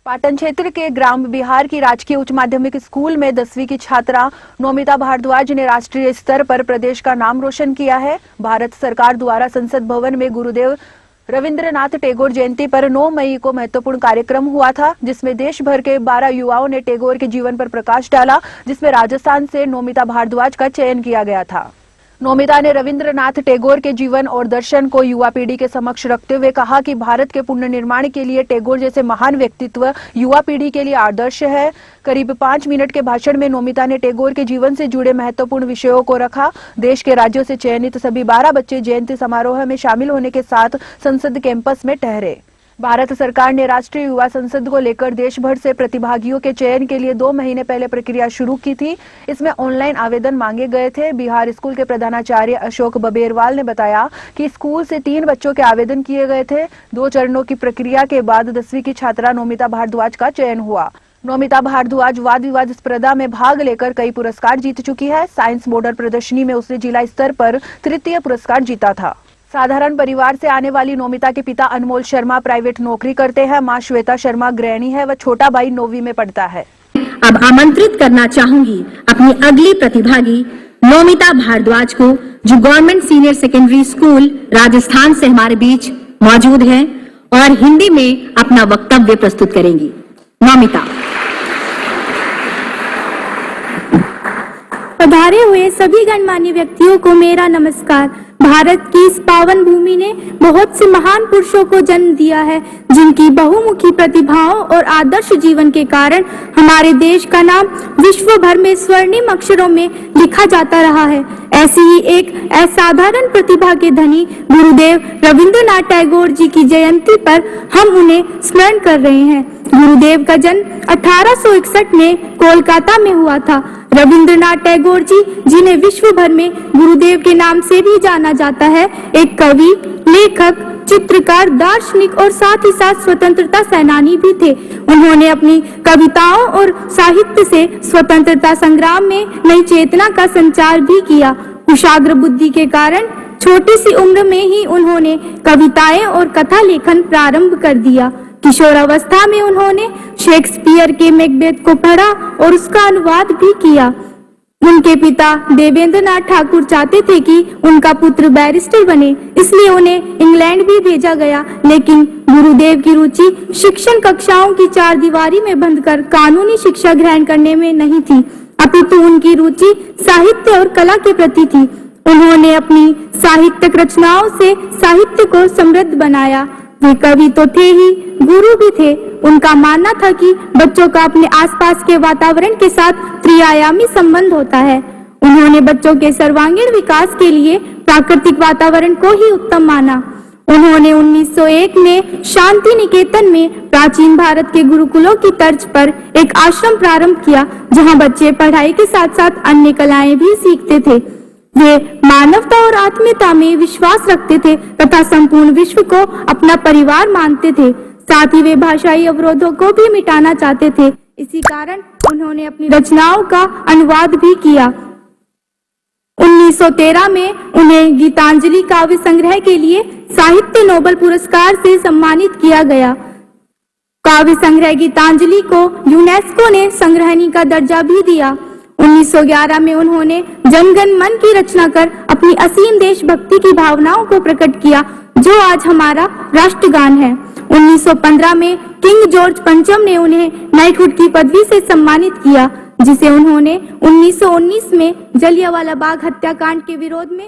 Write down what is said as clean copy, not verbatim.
पाटन क्षेत्र के ग्राम बिहार की राजकीय उच्च माध्यमिक स्कूल में 10वीं की छात्रा नोमिता भारद्वाज ने राष्ट्रीय स्तर पर प्रदेश का नाम रोशन किया है। भारत सरकार द्वारा संसद भवन में गुरुदेव रविंद्रनाथ टैगोर जयंती पर 9 मई को महत्वपूर्ण कार्यक्रम हुआ था, जिसमें देश भर के 12 युवाओं ने टैगोर के जीवन पर प्रकाश डाला, जिसमें राजस्थान से नोमिता भारद्वाज का चयन किया गया था। नोमिता ने रविंद्रनाथ टैगोर के जीवन और दर्शन को युवा पीढ़ी के समक्ष रखते हुए कहा कि भारत के पुनर्निर्माण के लिए टैगोर जैसे महान व्यक्तित्व युवा पीढ़ी के लिए आदर्श है। करीब 5 मिनट के भाषण में नोमिता ने टैगोर के जीवन से जुड़े महत्वपूर्ण विषयों को रखा। देश के राज्यों से चयनित सभी 12 बच्चे जयंती समारोह में शामिल होने के साथ संसद कैंपस में ठहरे। भारत सरकार ने राष्ट्रीय युवा संसद को लेकर देश भर से प्रतिभागियों के चयन के लिए 2 महीने पहले प्रक्रिया शुरू की थी। इसमें ऑनलाइन आवेदन मांगे गए थे। बिहार स्कूल के प्रधानाचार्य अशोक बबेरवाल ने बताया कि स्कूल से 3 बच्चों के आवेदन किए गए थे। 2 चरणों की प्रक्रिया के बाद 10वीं की छात्रा नोमिता भारद्वाज का चयन हुआ। नोमिता भारद्वाज वाद विवाद स्पर्धा में भाग लेकर कई पुरस्कार जीत चुकी है। साइंस बॉर्डर प्रदर्शनी में उसने जिला स्तर पर तृतीय पुरस्कार जीता था। साधारण परिवार से आने वाली नोमिता के पिता अनमोल शर्मा प्राइवेट नौकरी करते हैं। मां श्वेता शर्मा गृहिणी है व छोटा भाई 9वीं में पढ़ता है। अब आमंत्रित करना चाहूंगी अपनी अगली प्रतिभागी नोमिता भारद्वाज को, जो government senior secondary school Rajasthan से हमारे बीच मौजूद हैं और हिंदी में अपना वक्तव्य प्रस्तुत करेंगी। नोमिता। पधारे हुए सभी गणमान्य व्यक्तियों को मेरा नमस्कार। भारत की इस पावन भूमि ने बहुत से महान पुरुषों को जन्म दिया है, जिनकी बहुमुखी प्रतिभाओं और आदर्श जीवन के कारण हमारे देश का नाम विश्व भर में स्वर्णिम अक्षरों में लिखा जाता रहा है। ऐसी ही एक असाधारण प्रतिभा के धनी गुरुदेव रविंद्रनाथ टैगोर जी की जयंती पर हम उन्हें स्मरण कर रहे हैं। गुरुदेव का जन्म 1861 में कोलकाता में हुआ था। रविंद्रनाथ टैगोर जी, जिन्हें विश्व भर में गुरुदेव के नाम से भी जाना जाता है, एक कवि, लेखक, चित्रकार, दार्शनिक और साथ ही साथ स्वतंत्रता सेनानी भी थे। उन्होंने अपनी कविताओं और साहित्य से स्वतंत्रता संग्राम में नई चेतना का संचार भी किया। कुशाग्र बुद्धि के कारण छोटी सी उम्र में ही उन्होंने कविताएं और कथा लेखन प्रारंभ कर दिया। किशोरावस्था में उन्होंने शेक्सपियर के मैकबेथ को पढ़ा और उसका अनुवाद भी किया। उनके पिता देवेंद्रनाथ ठाकुर चाहते थे कि उनका पुत्र बैरिस्टर बने, इसलिए उन्हें इंग्लैंड भी भेजा गया। लेकिन गुरुदेव की रुचि शिक्षण कक्षाओं की 4 दीवारी में बंद कर कानूनी शिक्षा ग्रहण करने में नहीं थी, अपितु उनकी रुचि साहित्य और कला के प्रति थी। उन्होंने अपनी साहित्यिक रचनाओं से साहित्य को समृद्ध बनाया। वे कवि तो थे ही, गुरु भी थे। उनका मानना था कि बच्चों का अपने आसपास के वातावरण के साथ त्रिआयामी संबंध होता है। उन्होंने बच्चों के सर्वांगीण विकास के लिए प्राकृतिक वातावरण को ही उत्तम माना। उन्होंने 1901 में शांति निकेतन में प्राचीन भारत के गुरुकुलों की तर्ज पर एक आश्रम प्रारंभ किया, जहां बच्चे पढ़ाई के साथ साथ अन्य कलाएं भी सीखते थे। वे मानवता और आत्मीयता में विश्वास रखते थे तथा संपूर्ण विश्व को अपना परिवार मानते थे। साथ ही वे भाषाई अवरोधों को भी मिटाना चाहते थे। इसी कारण उन्होंने अपनी रचनाओं का अनुवाद भी किया। 1913 में उन्हें गीतांजलि काव्य संग्रह के लिए साहित्य नोबेल पुरस्कार से सम्मानित किया गया। काव्य संग्रह गीतांजलि को यूनेस्को ने संग्रहणी का दर्जा भी दिया। 1911 में उन्होंने जनगण मन की रचना कर अपनी असीम देशभक्ति की भावनाओं को प्रकट किया, जो आज हमारा राष्ट्रगान है। 1915 में किंग जॉर्ज पंचम ने उन्हें नाइटहुड की पदवी से सम्मानित किया, जिसे उन्होंने 1919 में जलियांवाला बाग हत्याकांड के विरोध में